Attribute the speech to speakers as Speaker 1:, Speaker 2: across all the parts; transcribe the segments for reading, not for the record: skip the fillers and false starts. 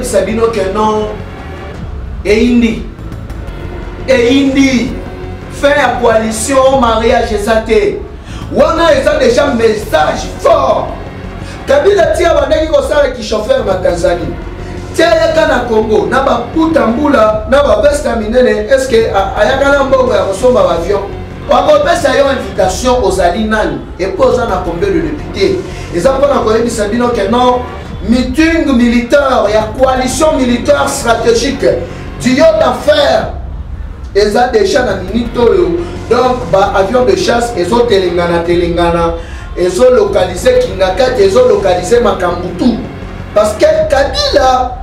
Speaker 1: Sabino que non et indi fait la coalition mariage exaté wana eza déjà message fort Kabila tia bandaki ko sala ki chauffeur na Tanzanie tia yaka na Congo na ba putambula na ba besta minene est-ce que ayaka na mbongo ya kosomba ba avion wakopesa yo invitation aux alinani et posa na combien de députés eza pona koyebisa bino que non meeting militaire ya coalition militaire stratégique du yacht d'affaires eza déjà na minute oyo donc ba avion de chasse ezo telengana ezo localiser Kingakati ezo localiser Makambutu parce que Kabila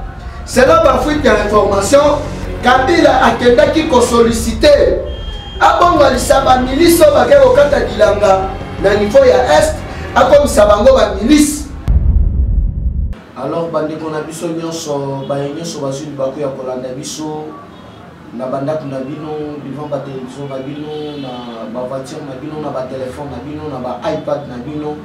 Speaker 1: c'est là ba fuite d'information Kabila akendaki ko solliciter abongalisa ba milice bake okata dilanga na niveau ya est akomisa bango ba milice. Alors bandeko na biso nyonso bayenyoso bazuli bako ya kolanda biso na bandako na bino devant ba télévision na bino na ba voiture na bino na ba téléphone na bino na ba iPad na bino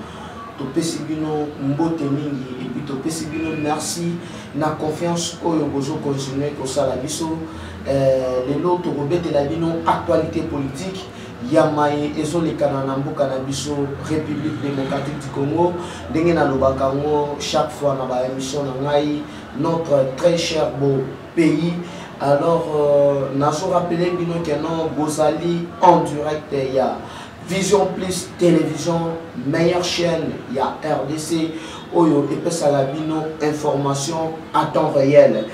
Speaker 1: topesi bino mbote mingi et puis topesi bino merci na confiance oyo bozo continuer kosala biso lelo tokobetela bino actualité politique yamaye ezolekana na mboka na biso République démocratique du Congo ndenge na lobaka ngo chaque fois na ba émission na ngai notre très cher beau pays. Alors nazo rappeler bino que non bozali en direct ya Vision Plus télévision meilleure chaîne ya RDC oyo epesa la bino information à temps réel.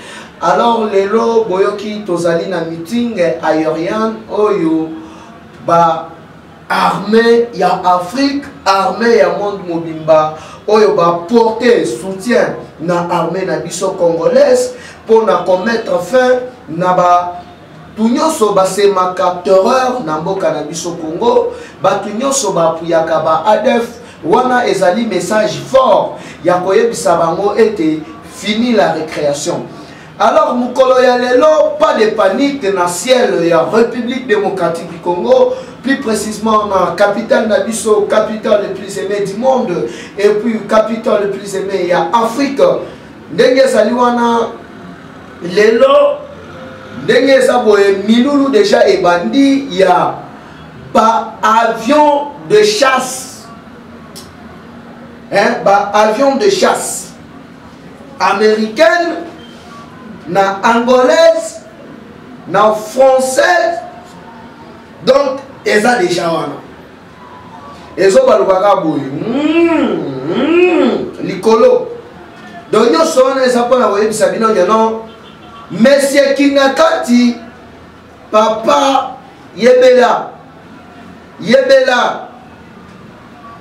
Speaker 1: Alors lelo boyoki tozali na meeting aérien oyo ba armée ya Afrique armée ya monde mobimba oyo ba porter soutien na armée na biso congolaise pour na commettre fin na ba tunyoso ba semaka terreur na mboka na biso Congo ba tunyoso ba puyaka ba ADF wana ezali message fort ya koyebisa bango ete fini la récréation. Alors mukolo ya lelo pas de panique na ciel ya République démocratique du Congo, plus précisément na capitale na biso, capitale le plus aimé du monde et puis capitale le plus aimé ya Afrique. Ndenge ezali wana lelo ndenge ezaboye milulu déjà ebandi ya ba avion de chasse ba avion de chasse américaine na angolaise na française donc eza déjà wana ezo balukaka boye likolo donc nyonso wana eza mpona koyebisa bino ke non Monsieur Kingakati papa yebela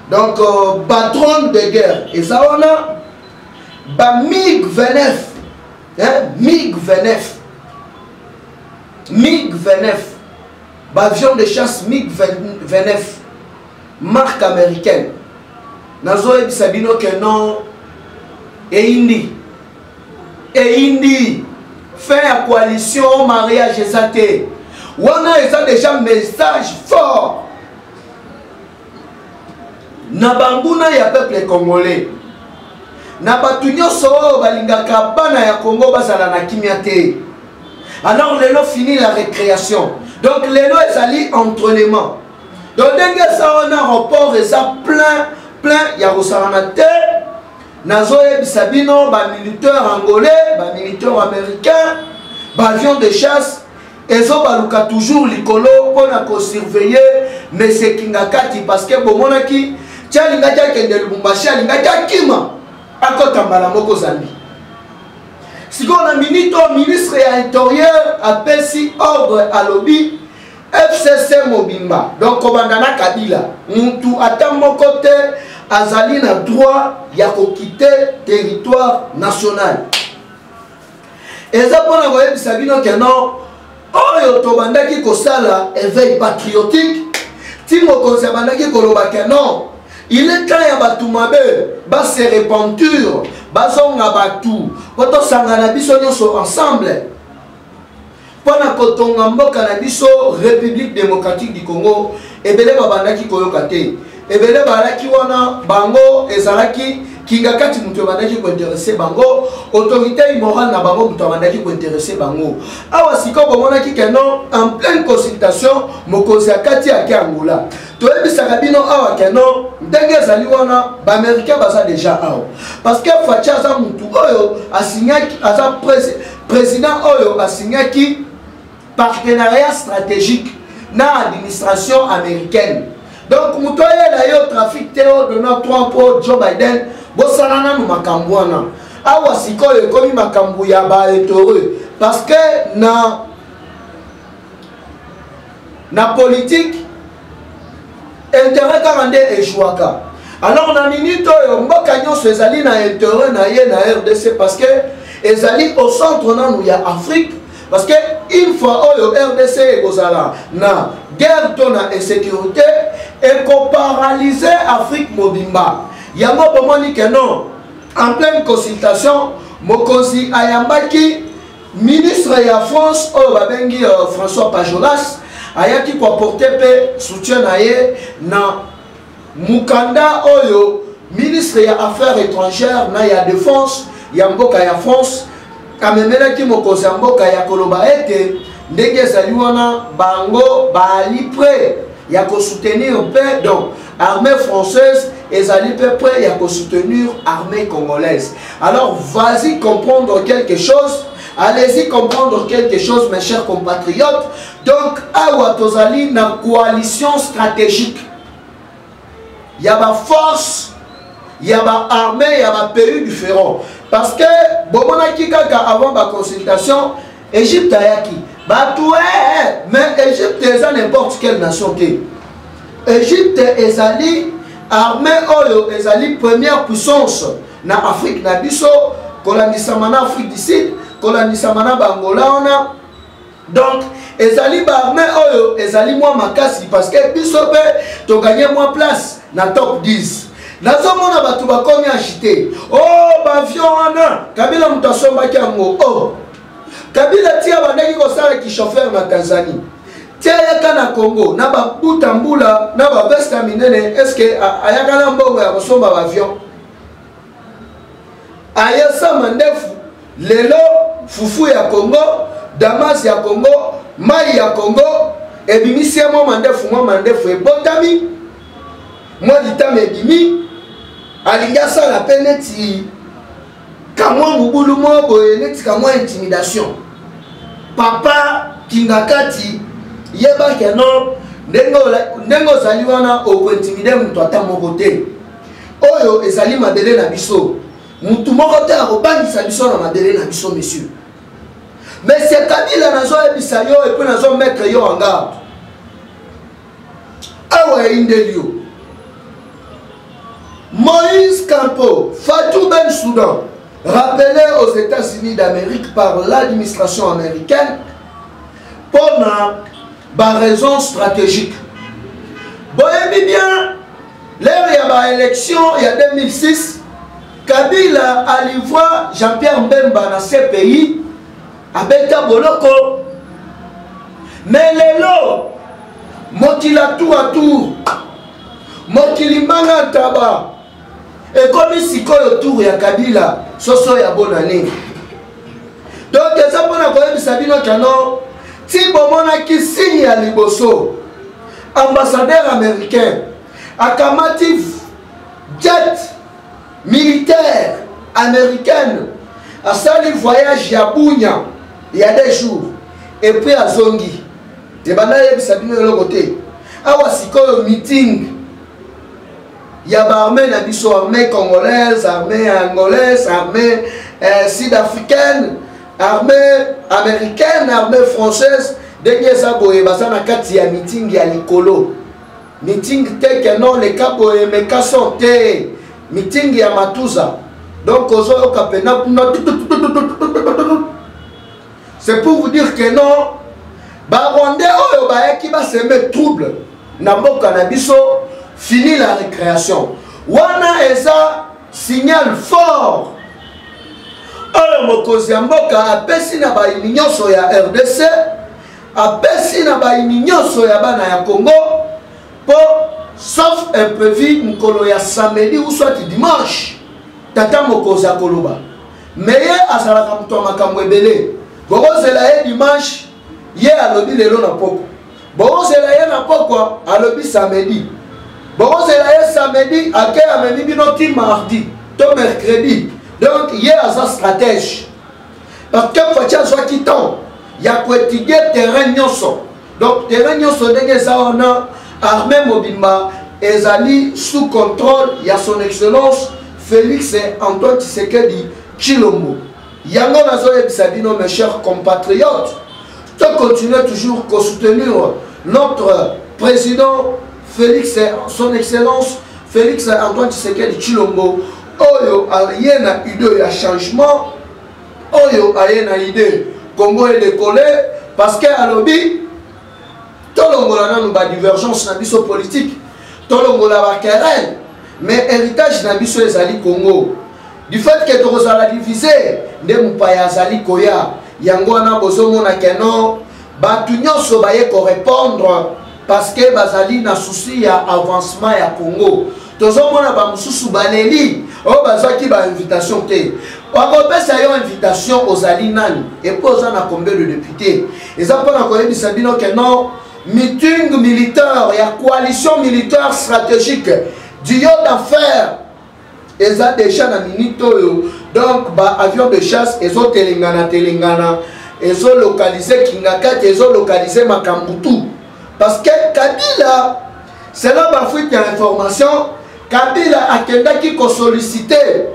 Speaker 1: donc patron de guerre et ça on a ba MiG-29 MiG-29 ba avion de chasse MiG-29 marque américaine nazo ebisa bino que non et indi fait la coalition mariage exaté wana eza déjà message fort na banguna ya peuple congolais na batu nyonso oyo balingaka bana ya Congo bazala na kimia te. Alors lelo fini la récréation donc lelo ezali entraînement donc ndenge eza wana report eza plein ya kosalana te. Nazo yebisa bino ba militaire angolais ba militaire américain ba avion de chasse ezo baluka toujours likolo pona ko surveiller Monsieur Kingakati parce que bomonaki tchalinga kende Lubumbashi alinga kima akotambala moko zambi siko na minito ministre ya intérieur apesi ordre à lobby FCC Mobimba donc kobandana Kabila mutu atamoko te azali na droit ya quitter territoire national. Eza pona koyebisa bino ke non oyo tobandaki kosala éveil patriotique timo konsabandaki koloba ke non il est temps ya batu mabe ba se repentir bazonga batu poto sangana biso nyonso ensemble pona kotonga mboka na biso République démocratique du Congo ebele babandaki koyoka te ebele balaki wana bango ezalaki kingakati muto bandaki ko intéresser bango autorité immorale na bango muto bandaki ko intéresser bango awa siko bomona ki keno en pleine consultation mokonzi akati ake Angola toyebisaka bino awa keno ndenge ezali wana baaméricain baza déjà awa parce que Fachi aza mutu oyo asignaki aza président oyo asignaki partenariat stratégique na administration américaine. Donc mutoye la yo trafic teo Donald Trump pour Joe Biden bosalana no makambo wana awa sikoyo ekomi makambo ya ba électoreux parce que na politique intérêt kaka nde échouaka. Alors na minute oyo mboka nyonso ezali na intérêt na ye na RDC parce que ezali au centre nanu ya Afrique. Parce que une fois oyo RDC ekozala na guerre to na insécurité ekoparalyser Afrique mobimba yango bomoni que non en pleine consultation mokonzi ayambaki ministre ya France oyo babengi François Pajolas ayaki ko apporter pe soutien na ye na mukanda oyo ministre ya affaires étrangères na ya défense ya mboka ya France kamemela ki mokonzi ya mboka ya koloba ete ndenge ezali wana bango bali prêt ya ko soutenir pe donc armée française ezali pe prêt ya ko soutenir armée congolaise. Alors vas-y comprendre quelque chose, allez-y comprendre quelque chose mes chers compatriotes. Donc awa tozali na coalition stratégique ya ba force ya ba armée ya ba pays différents. Parce que bomonaki kaka avant la consultation Égypte ayaki batoué mais Égypte est n'importe quelle nation. Égypte ezali armée oyo ezali première puissance na Afrique na biso kolandisama na Afrique du Sud kolandisama na Bangola ona. Donc ezali ba armée oyo ezali moi makasi parce que biso pe to gagner moins place na top 10. Nazomona batu bakomi agité. Oh bavion wana Kabila mutasombaki yango. Oh Kabila tia bandaki kosala ki chauffeur na Tanzanie. Tia yaka na Congo na babuta mbula na ba vesta minene est-ce que ayaka na mbongo ya kosomba bavion. Ayasa mandefu lelo fufu ya Congo, Damas ya Congo, mai ya Congo, ebimisi mo mandefu ebotami. Moi ditame ebimi alingasa la peneti kamwa mubulu mobo neti kamwa intimidation papa kingakati yeba keno ndengo zali wana oko intimider mutu ata moko te oyo ezali mabele na biso mutu moko te akobangisa biso na mabele na biso monsieur. Mais c'est Kabila nazo ebisa yo et puis nazo mettre yo en garde awa indelio Moïse Campo, Fatou Bensouda, rappelé aux États-Unis d'Amérique par l'administration américaine pour une raison stratégique. Voyez bien, l'ère de l'élection, il y a 2006, Kabila a livré Jean-Pierre Mbemba dans ces pays, à Beta Boloko. Mais les lots, Mokila tour à tour, Mokilimanga Taba, et comme ici, autour ya Kabila, soso ya bonne année. Donc, ça pour la voyage Sabino Kano, si bomona qui signe à Liboso, ambassadeur américain, Akamatif, jet militaire américaine, a sali voyage ya Bounya, il y a des jours, et puis à Zongi. Et banaye Sabino de l'autre côté. Awa siko meeting. Il y a armée na biso, armée congolaise, armée angolaise, armée sud-africaine, armée américaine, armée française. Dernier saboye basana kati ya meeting ya likolo. Meeting te que non les kaboye me kaso te. Meeting ya matuza. Donc ozo kapena c'est pour vous dire que non ba rwandais oyo ba ki ba semer trouble na mboka na biso. Fini la récréation. Wana eza signal fort. Oyo mokozi ya mboka apesi na baini nyonso ya RDC, apesi na baini nyonso ya bana ya Congo, sauf imprévu mkolo ya samedi ou soit dimanche. tata mokoza koloba mais ye azalaka moto ya makambo ebele bokozela ye dimanche ye alobi lelo na poko bokozela ye na poko alobi samedi bokozela ye samedi ake amemi bino ti mardi to mercredi donc ye aza stratège parce que fati azwaki temps ya koétudier terrain nyonso donc terrain nyonso ndenge eza wana armée mobimba ezali sous contrôle ya son excellence Félix Antoine Tshisekedi Tshilombo. Yango nazoyebisa bino mes chers compatriotes, de continuer toujours à soutenir notre président Félix, son excellence Félix Antoine Tshisekedi Tshilombo. Oyo ayena idée ya changement, oyo ayena idée Congo est décollé parce que alobi tolongola nanu ba divergence na biso politique, tolongola ba querelle, mais héritage na biso ezali Congo. Du fait que tozala divisé, nde mupaya azali koya, yango wana bozomona keno batu nyonso baye ko répondre parce que bazali na souci ya avancement ya Congo. Tozomona ba mususu baleli, o bazaki ba invitation te. Bakopesa yo invitation ozali nani et posa na combien de députés. Eza pona koyebisa bino keno meeting militaire ya coalition militaire stratégique du yacht d'affaires eza déjà na minute oyo donc ba avion de chasse ezo telengana ezo localiser Kingakati ezo localiser Makambutu parce que Kabila selon ba fuite d'information Kabila akendaki ko solliciter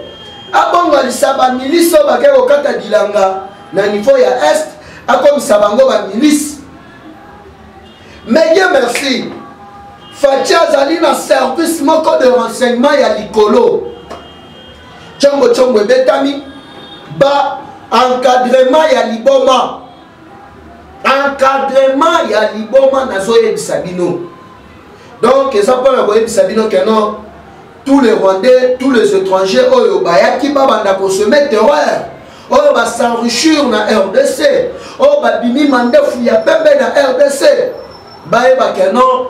Speaker 1: abongalisa ba milice bakay kokata dilanga na niveau ya est akomisa bango ba milice. Mais Dieu merci, Fatia azali na service moko de renseignement ya likolo. Chongo betami ba encadrement ya liboma. Encadrement ya liboma nazoyebisa bino. Donc ça pour la koyebisa bino que non tous les Rwandais, tous les étrangers oyo bayaki babanda ko se mettre terreur. Oyo ba s'enrichir na RDC. Oyo ba bimi mandefu ya pembe na RDC. Baeba kenon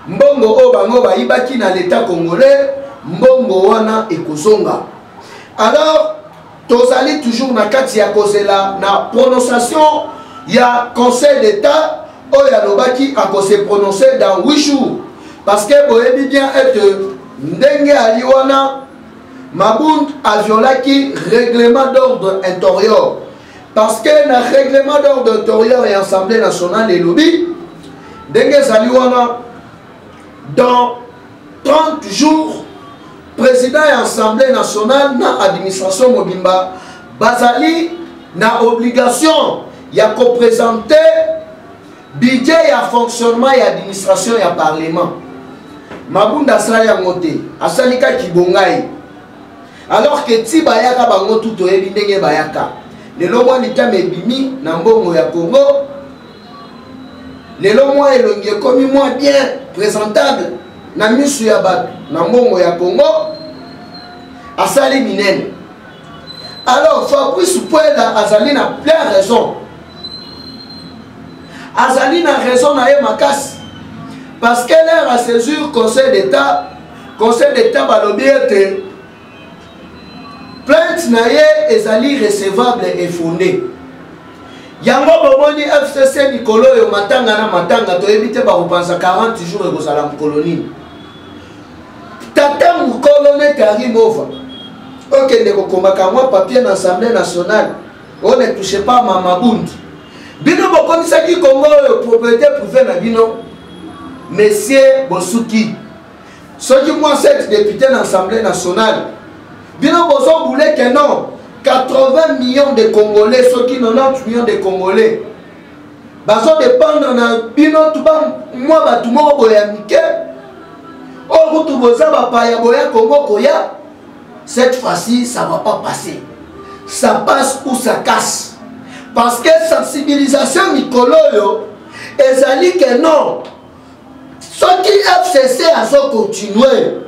Speaker 1: mbongo o bango baibaki na l'état congolais mbongo wana ekozonga. Alors tozali toujours na kati ya kozela na prononciation ya conseil d'état oyo alobaki a se prononcer dans 8 jours parce que boyebi bien être ndenge ali wana Mabund a violaki règlement d'ordre intérieur parce que na règlement d'ordre intérieur et assemblée nationale et lobby Dengue Zaliwana, dans 30 jours, président et assemblée nationale, na administration Mobimba, Bazali, na obligation, il y a qu'à présenter budget et fonctionnement et administration et parlement. Mabunda Sala Moté, Asalika Kibongai. Alors que Tibayaka Bango tout au Ebindenge Bayaka. Le Lomwa Nita Mebimi, Nambongo ya Congo. Les longs mois elongi comme moi bien présentable na misu ya batu na mbongo ya Congo asali minene. Alors Fabrice Puela azali na plein raison. Azali na raison na ye makasi parce que l'air à césure conseil d'état balobi ete plainte na ye ezali recevable et fondée. Yango bomoni FCC Nikolo yo matanga na matanga to ebite ba kopanza 40 jours ekozala mkoloni. Tata mkoloni Karimova. OK ndeko komaka moi papier na Assemblée nationale. On ne touche pas Mama Bundi. Bino bokomisa ki Congo yo propriété privée na bino. Monsieur Bosuki. Soki moi 7 députés dans l'Assemblée nationale. Bino bozo boule que non. 80 millions de Congolais, ceux qui 90 millions de Congolais. Bazo dépendre na bino tuba moi ba tumo boya mike. O rutu boza ba paya boya Congo koya. Cette fois-ci, ça va pas passer. Ça passe ou ça casse. Parce que sensibilisation Nicoloyo ezali que non. Ceux qui FCC a so continuer.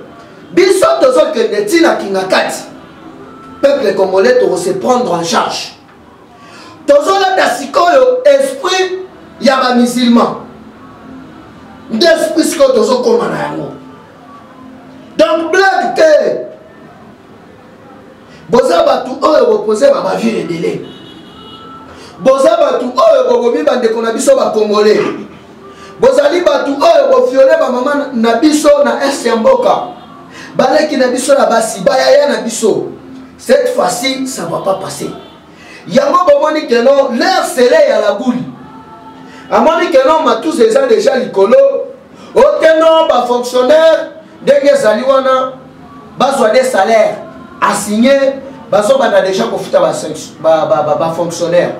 Speaker 1: Biso tozo que netina Kingakati. Peuple congolais doit se prendre en charge. Tozola dasikoyo esprit yaba musulman. D'esprit siko tozo komana yango. Donc blague te. boza batu oyo bopose ba vie rebelle boza batu oyo bobomi bandeko na biso ba congolais bozali batu oyo bofiole ba mama na biso na est ya mboka baleki na biso na basi bayaya na biso. Cette fois-ci ça va pas passer. Yango bomoni que non l'air scellé à la boule amoni que non ma tous les ans déjà likolo oteno ba fonctionnaire ndenge zali wana bazwa des salaires assigné bazo banda déjà kofuta ba fonctionnaire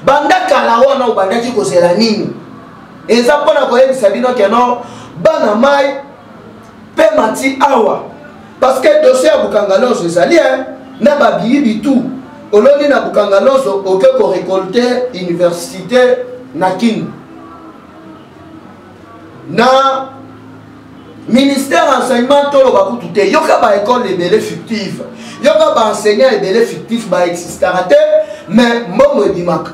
Speaker 1: banda kala wana ubandaki kozela nini eza pona koyebisa bino ke non bana mai pe mati awa parce que dossier ya bukangalozo ezali na babiyibi tout oloni na bukangalozo oke ko récolter université na King na ministère enseignement tolo bakutu te yoka ba école ebele fictive yoka ba enseignant ebele fictif ba existara te mais mbongo ebimaka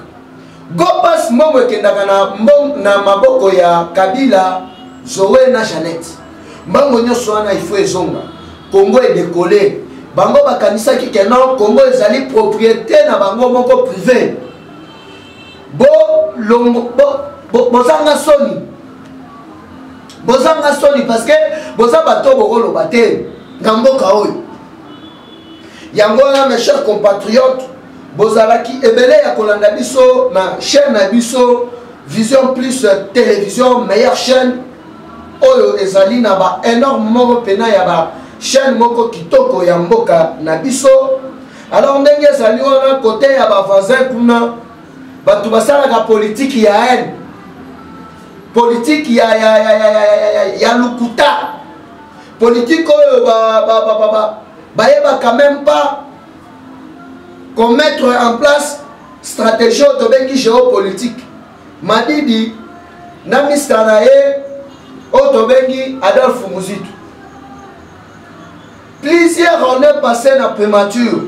Speaker 1: go pass mbongo ekendaka na maboko ya Kabila Zoé na Jeannette mbongo nyonso wana ifo ezonga Congo edécollé bango bakanisaki ke non Congo ezali propriété na bango moko privé bozanga soni parce que boza bato bokoloba te na mboka oyo yango wana mes chers compatriotes bozalaki ebele ya kolanda biso na chaîne na biso Vision Plus télévision meilleure chaîne oyo ezali na ba énorme moko pena ya ba chaîne moko kitoko ya mboka na biso. Alors ndenge ezali wana côté ya ba voisin kuna batu basalaka politique ya haine politique ya lukuta politique oyo bayeba quand même pas mettre en place stratégie otobengi géopolitique Madidi na ministre na ye otobengi Adolphe Muzitu. Plusieurs années passées na prémature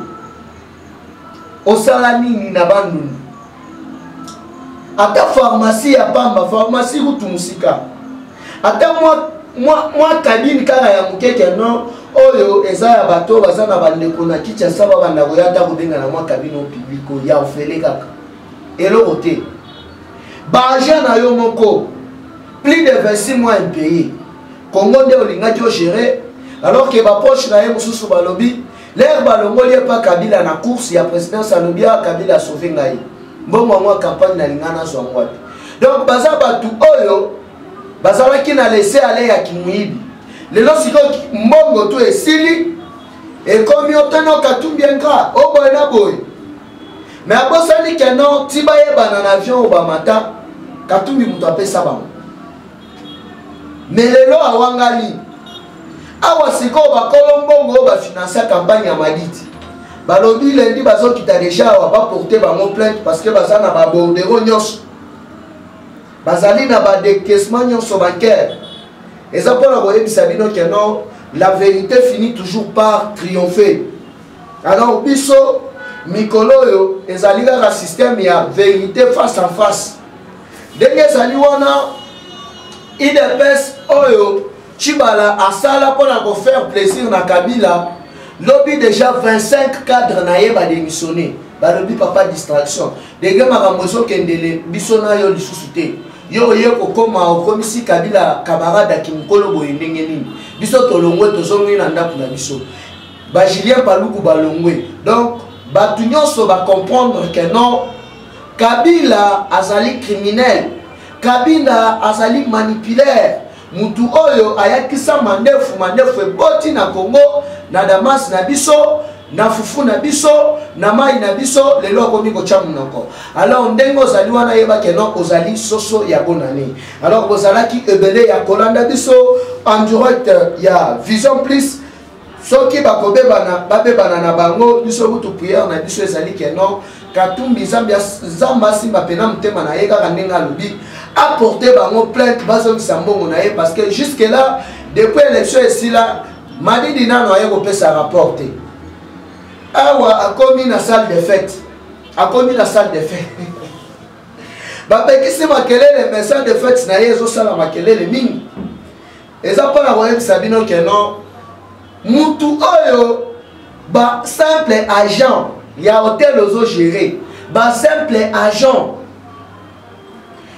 Speaker 1: au salani na banduni ata pharmacie ya pamba pharmacie kutu musika ata moi kabine kaka ya mukeke non oyo eza ya bato baza na bandeko na Kinshasa babanda koyata kobenga na moi kabine publico ya ofele kaka eloko te baagent na yo moko plus de 26 mois impayé Congo nde olingaki ogérer alors que bapoche na ye mosusu balobi l'air balongoli pa Kabila na course ya présidence alobi ya Kabila sauve ngai mbongo mwa campagne na lingana zo ngwapi. Donc baza batu oyo bazalaki na laisser aller ya kimwibi lelo siko mbongo to esili ekomi otano katumbi enka oboye na boye mais abosani ke non tiba yebana na avion obamata katumbi mutu apesa bango mais lelo awangali awa siko bakolo mbongo bafinansa campagne ya Madidi balobi lendi bazokita déjà awa baporte bango plainte parce que baza na babordero nyonso bazali na badecaissement nyonso bancaire eza mpona koyebisa bino ke non la vérité finit toujours par triompher. Alors biso mikolo oyo ezali kaka système ya vérité face à face ndenge ezali wana idepes oyo Chibala asala mpona kofaire plaisir na Kabila lobi déjà 25 cadres na ye badémissionné balobi papa distraction ndenge makambo ezokendele biso na yo lisusu te yo oye kokoma okomisi Kabila camarade akimokolo boye ndenge nini biso tolongwe tozongi na ndako na biso ba Julien Paluku balongwe. Donc batu nyonso ba comprendre que non Kabila azali criminel, Kabila azali manipulaire, mutu oyo ayakisa mandefu eboti na Congo na Damas na biso na fufu na biso na mai na biso lelo akomi kochamu nako. Alors ndenge ozali wana yeba ke non ozali soso ya bonane. Alors bozalaki ebele ya kolanda biso en direct ya Vision Plus soki babebana na bango biso butu prière na biso ezali ke non Katumbi Zamba simba pena mutema na ye kaka ndenge alobi apporter bango plainte bazongisa mbongo na ye parce que jusque là depuis élection esila Madidi nano aye kopesa rapport te. Awa akomi na salle de fête. Bapekisi makelele mais salle de fête na ye ezosala makelele mingi. Eza mpona koyebisa bino ke non mutu oyo ba simple agent ya hôtel ozo gérer, ba simple agent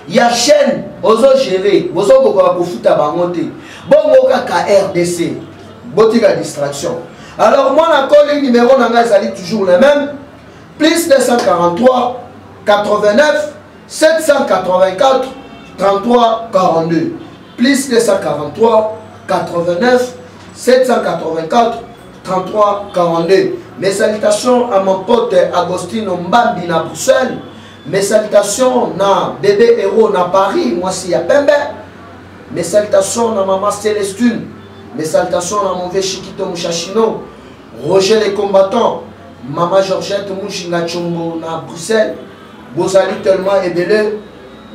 Speaker 1: ya chaîne ozo gérer, bozo kokoka kofuta bango te. Bongo kaka RDC, botika distraction. Alors moi na call numéro nanga ezali toujours le même, plus 243 89 784 33 42, plus 243 89 784 33 42. Mes salutations à mon pote Agostino Mbambi na Bruxelles. Mes salutations na bébé héros na Paris, moi si ya Pembe. Mes salutations na maman Célestine. Mes salutations na mon vieux Chiquito Mouchachino, Roger les combattants, maman Georgette Mouchinga Chombo na Bruxelles. Bozali tellement ébélé.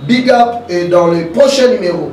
Speaker 1: Big up et dans le prochain numéro.